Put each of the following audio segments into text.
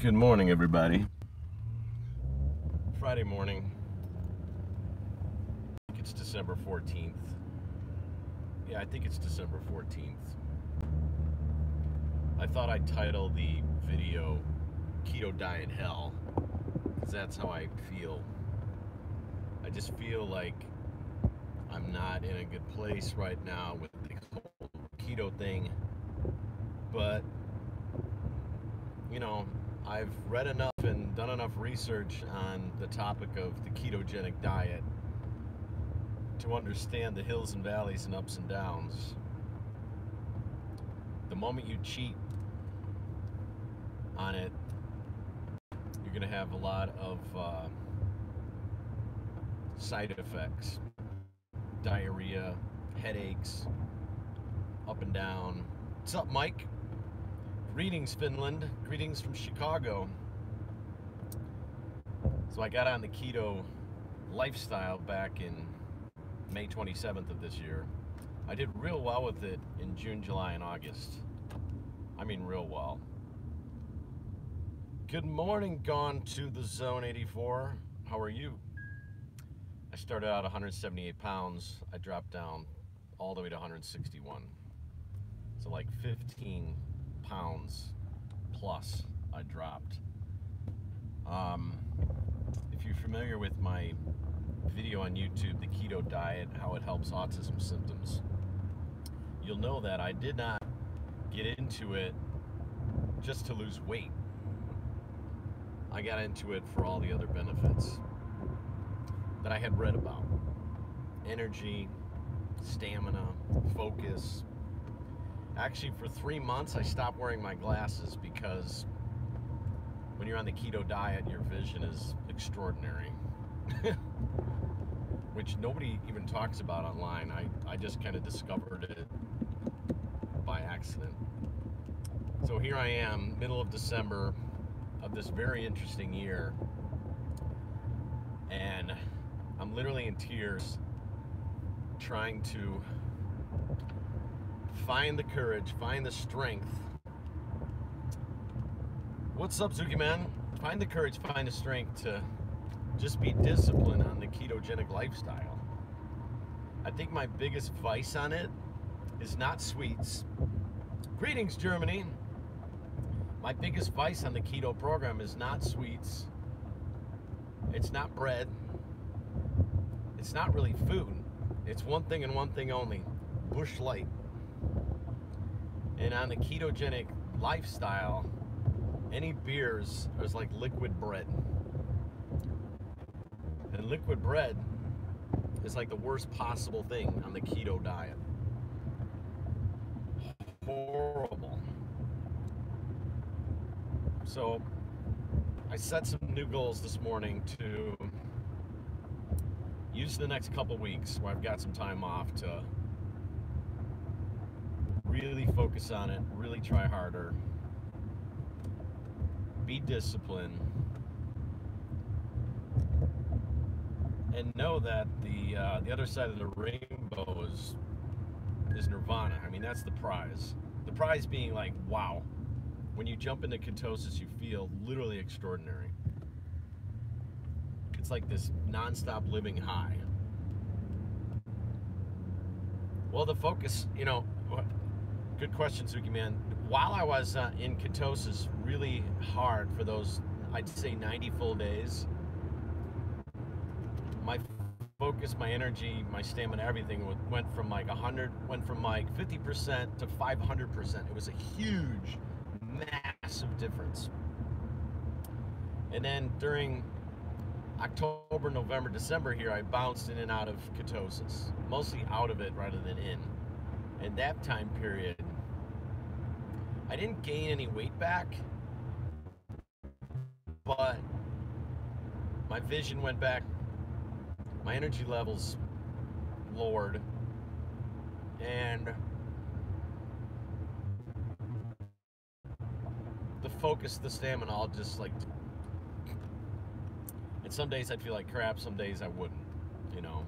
Good morning, everybody. Friday morning. I think it's December 14th. Yeah, I think it's December 14th. I thought I'd title the video Keto Diet Hell, because that's how I feel. I just feel like I'm not in a good place right now with the whole keto thing. But, you know, I've read enough and done enough research on the topic of the ketogenic diet to understand the hills and valleys and ups and downs. The moment you cheat on it, you're going to have a lot of side effects. Diarrhea, headaches, up and down. What's up, Mike? Greetings, Finland. Greetings from Chicago. So I got on the keto lifestyle back in May 27th of this year. I did real well with it in June, July, and August. I mean, real well. Good morning, Gone to the Zone 84. How are you? I started out 178 pounds. I dropped down all the way to 161. So like 15 pounds plus I dropped. If you're familiar with my video on YouTube, the keto diet, how it helps autism symptoms, you'll know that I did not get into it just to lose weight. I got into it for all the other benefits that I had read about. Energy, stamina, focus. Actually, for 3 months, I stopped wearing my glasses because when you're on the keto diet, your vision is extraordinary, which nobody even talks about online. I just kind of discovered it by accident. So here I am, middle of December of this very interesting year, and I'm literally in tears trying to find the courage, find the strength. What's up, Zuki Man? Find the courage, find the strength to just be disciplined on the ketogenic lifestyle. I think my biggest vice on it is not sweets. Greetings, Germany. My biggest vice on the keto program is not sweets. It's not bread. It's not really food. It's one thing and one thing only: Busch Light. And on the ketogenic lifestyle, any beers is like liquid bread. And liquid bread is like the worst possible thing on the keto diet. Horrible. So I set some new goals this morning to use the next couple weeks where I've got some time off to really focus on it, really try harder, be disciplined, and know that the other side of the rainbow is nirvana. I mean, that's the prize. The prize being like, wow, when you jump into ketosis, you feel literally extraordinary. It's like this non-stop living high. Well, the focus, you know, good question, Suki Man. While I was in ketosis really hard for those, I'd say 90 full days, my focus, my energy, my stamina, everything went from like 50% to 500%. It was a huge, massive difference. And then during October, November, December here, I bounced in and out of ketosis, mostly out of it rather than in. In that time period, I didn't gain any weight back, but my vision went back, my energy levels lowered, and the focus, the stamina, all just like, and some days I'd feel like crap, some days I wouldn't, you know.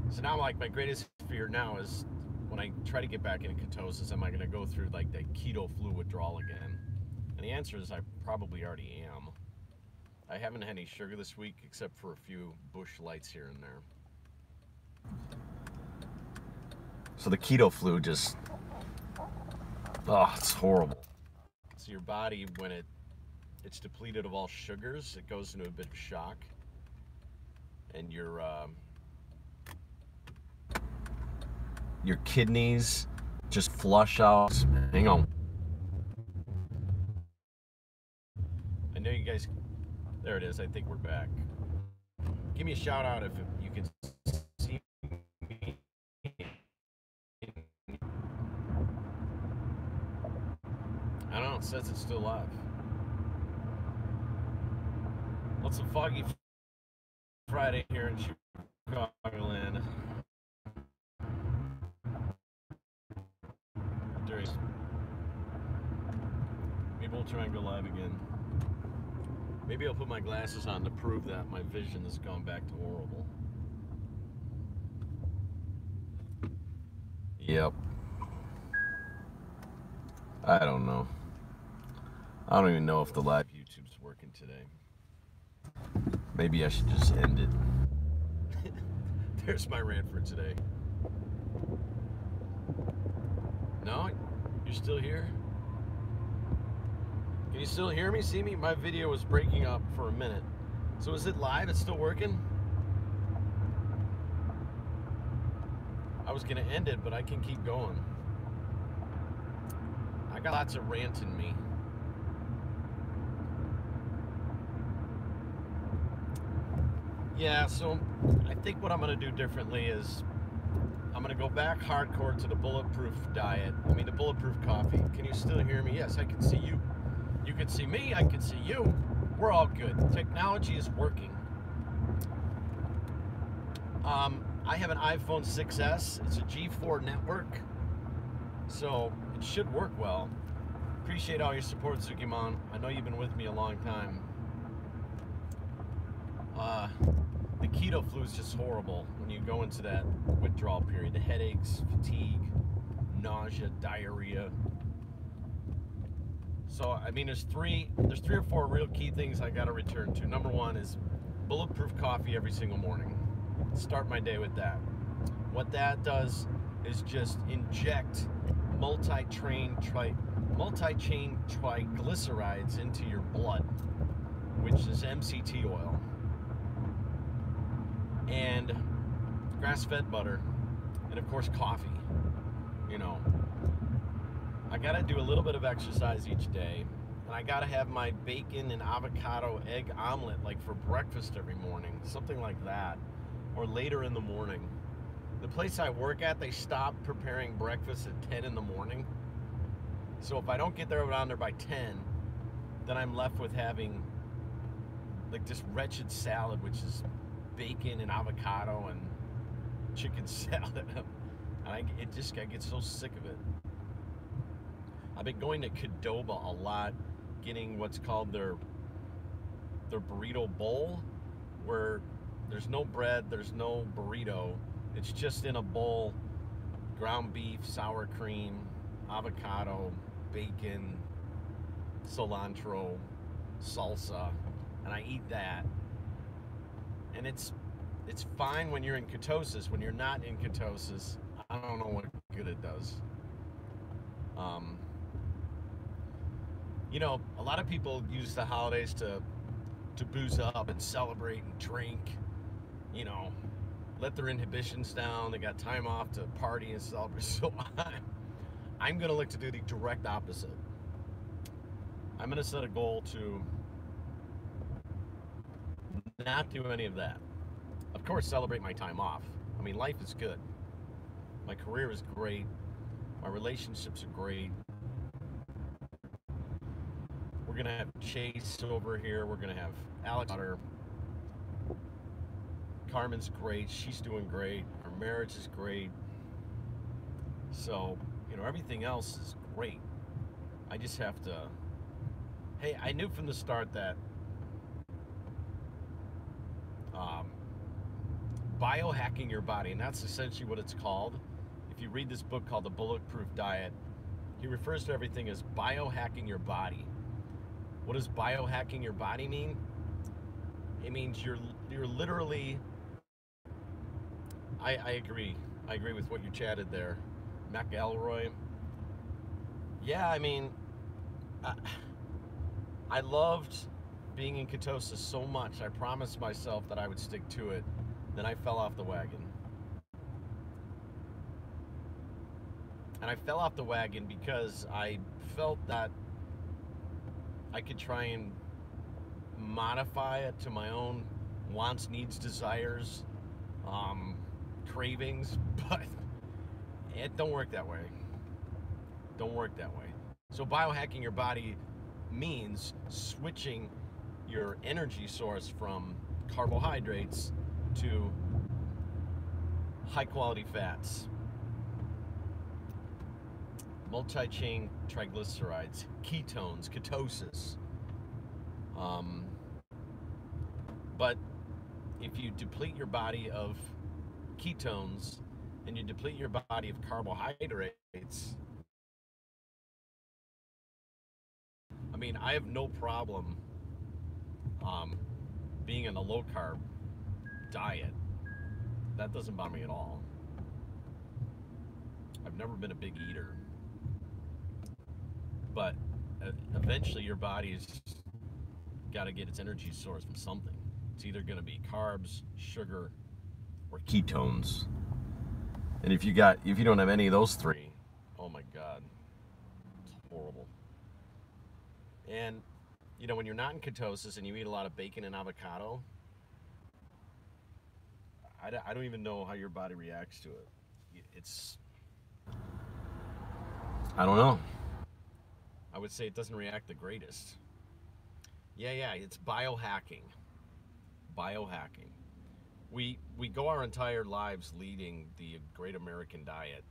So now, like, my greatest fear now is when I try to get back into ketosis, am I going to go through like the keto flu withdrawal again? And the answer is I probably already am. I haven't had any sugar this week except for a few Bush Lights here and there. So the keto flu just, oh, it's horrible. So your body, when it's depleted of all sugars, it goes into a bit of shock. And your kidneys just flush out. Hang on. I know you guys, there it is, I think we're back. Give me a shout out if you can see me. I don't know, it says it's still live. Well, it's a foggy Friday here in Chicagoland. Maybe we'll try and go live again. Maybe I'll put my glasses on to prove that my vision has gone back to horrible. Yep. I don't know. I don't even know if the live YouTube's working today. Maybe I should just end it. There's my rant for today. No? You're still here? Can you still hear me? See me? My video was breaking up for a minute. So is it live? It's still working? I was gonna end it, but I can keep going. I got lots of rant in me. Yeah, so I think what I'm gonna do differently is I'm gonna go back hardcore to the bulletproof diet. I mean the bulletproof coffee. Can you still hear me? Yes, I can see you. You can see me, I can see you. We're all good. Technology is working. I have an iPhone 6S. It's a G4 network, so it should work well. Appreciate all your support, Zukimon. I know you've been with me a long time. The keto flu is just horrible when you go into that withdrawal period. The headaches, fatigue, nausea, diarrhea. So, I mean, there's three or four real key things I got to return to. Number one is bulletproof coffee every single morning. Start my day with that. What that does is just inject multi-chain triglycerides into your blood, which is MCT oil, and grass-fed butter, and of course coffee. You know, I gotta do a little bit of exercise each day, and I gotta have my bacon and avocado egg omelet like for breakfast every morning, something like that, or later in the morning. The place I work at, they stop preparing breakfast at 10 in the morning. So if I don't get there around there by 10, then I'm left with having like this wretched salad, which is bacon and avocado and chicken salad. And I get so sick of it. I've been going to Qdoba a lot, getting what's called their burrito bowl, where there's no bread, there's no burrito. It's just in a bowl, ground beef, sour cream, avocado, bacon, cilantro, salsa, and I eat that. And it's fine when you're in ketosis. When you're not in ketosis, I don't know what good it does. You know, a lot of people use the holidays to booze up and celebrate and drink, you know, let their inhibitions down. They got time off to party and celebrate. So I'm going to look to do the direct opposite. I'm going to set a goal to not do any of that. Of course, celebrate my time off. I mean, life is good. My career is great. My relationships are great. We're going to have Chase over here. We're going to have Alex. Carmen's great. She's doing great. Our marriage is great. So, you know, everything else is great. I just have to... Hey, I knew from the start that biohacking your body, and that's essentially what it's called. If you read this book called The Bulletproof Diet, he refers to everything as biohacking your body. What does biohacking your body mean? It means you're literally. I agree. I agree with what you chatted there, McElroy. Yeah, I mean, I, I loved being in ketosis so much. I promised myself that I would stick to it. Then I fell off the wagon. And I fell off the wagon because I felt that I could try and modify it to my own wants, needs, desires, cravings, but it don't work that way. Don't work that way. So biohacking your body means switching your energy source from carbohydrates to high quality fats, multi-chain triglycerides, ketones, ketosis. But if you deplete your body of ketones and you deplete your body of carbohydrates, I mean, I have no problem being in a low carb diet. That doesn't bother me at all. I've never been a big eater. But eventually your body's got to get its energy source from something. It's either going to be carbs, sugar, or ketones. And if you don't have any of those three, oh my God, it's horrible. And you know, when you're not in ketosis and you eat a lot of bacon and avocado, I don't even know how your body reacts to it. I don't know. I would say it doesn't react the greatest. Yeah, it's biohacking. Biohacking. We go our entire lives leading the great American diet,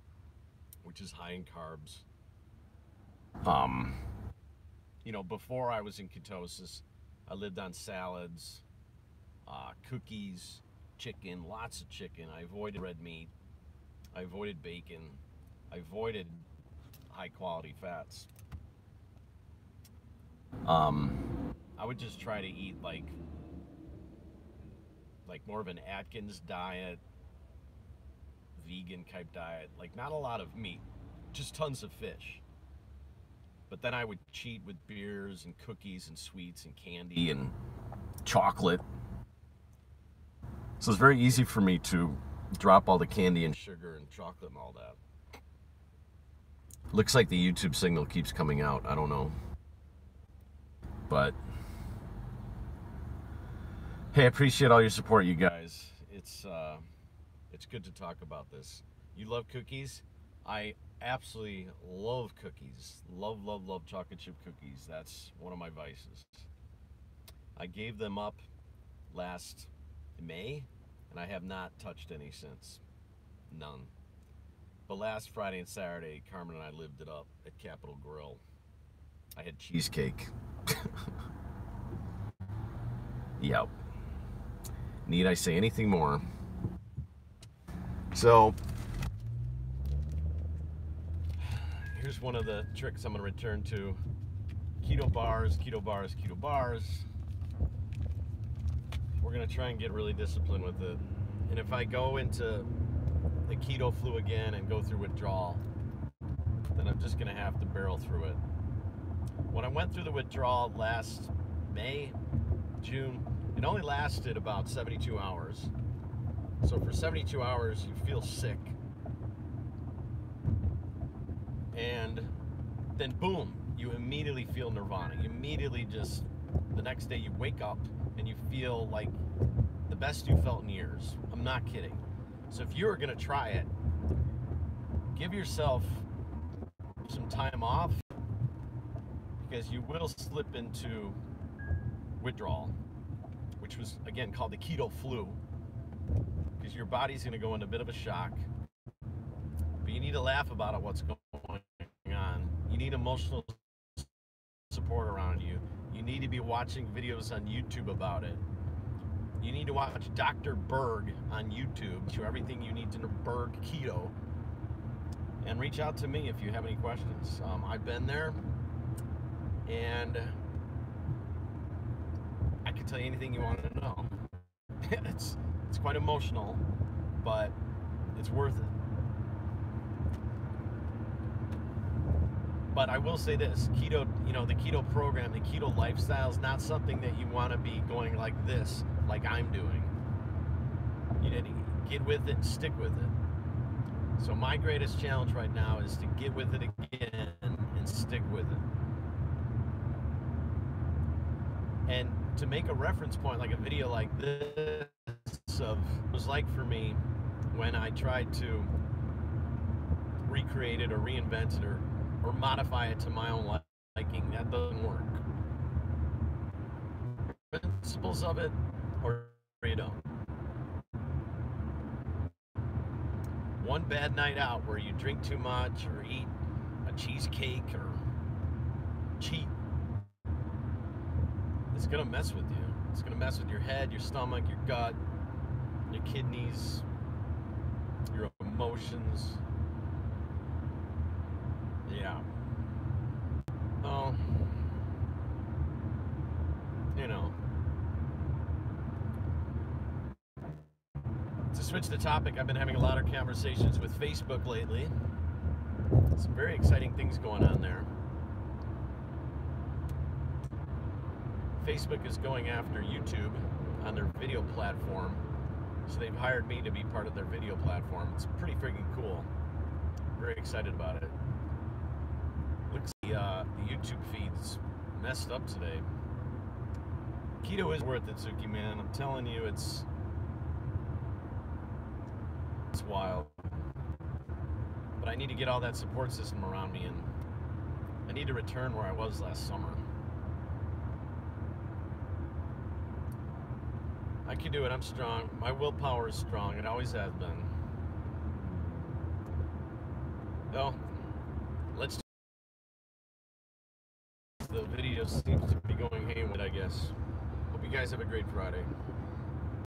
which is high in carbs. You know, before I was in ketosis, I lived on salads, cookies, chicken, lots of chicken. I avoided red meat. I avoided bacon. I avoided high quality fats. I would just try to eat like more of an Atkins diet, vegan type diet, like not a lot of meat, just tons of fish. But then I would cheat with beers and cookies and sweets and candy and chocolate. So it's very easy for me to drop all the candy and sugar and chocolate and all that. Looks like the YouTube signal keeps coming out. I don't know. But hey, I appreciate all your support, you guys. It's good to talk about this. You love cookies? I absolutely love cookies. Love chocolate chip cookies. That's one of my vices. I gave them up last May, and I have not touched any since. None. But last Friday and Saturday, Carmen and I lived it up at Capitol Grill. I had cheesecake. Yep. Need I say anything more? So, here's one of the tricks I'm going to return to. Keto bars, keto bars, keto bars. We're going to try and get really disciplined with it. And if I go into the keto flu again and go through withdrawal, then I'm just going to have to barrel through it. When I went through the withdrawal last May, June, it only lasted about 72 hours. So for 72 hours, you feel sick. And then boom, you immediately feel nirvana. You immediately just, the next day you wake up and you feel like the best you felt in years. I'm not kidding. So if you're gonna try it, give yourself some time off, because you will slip into withdrawal, which was again called the keto flu, because your body's going to go into a bit of a shock. But you need to laugh about it, what's going on. You need emotional support around you. You need to be watching videos on YouTube about it. You need to watch Dr. Berg on YouTube, show everything you need to know, Berg Keto, and reach out to me if you have any questions. I've been there, and can tell you anything you want to know. it's quite emotional, but it's worth it. But I will say this, keto, the keto program, the keto lifestyle is not something that you want to be going like this, like I'm doing. You need to get with it and stick with it. So my greatest challenge right now is to get with it again and stick with it. And to make a reference point, like a video like this, of what it was like for me when I tried to recreate it or reinvent it or modify it to my own liking. That doesn't work. Principles of it, or you don't. One bad night out where you drink too much or eat a cheesecake or cheat, it's gonna mess with you. It's gonna mess with your head, your stomach, your gut, your kidneys, your emotions. Yeah. Oh, to switch the topic, I've been having a lot of conversations with Facebook lately. Some very exciting things going on there. Facebook is going after YouTube on their video platform. So they've hired me to be part of their video platform. It's pretty freaking cool. Very excited about it. Looks like the YouTube feed's messed up today. Keto is worth it, Suki, man. I'm telling you, it's wild. But I need to get all that support system around me, and I need to return where I was last summer. I can do it. I'm strong. My willpower is strong. It always has been. Well, let's. The video seems to be going haywire, I guess. Hope you guys have a great Friday.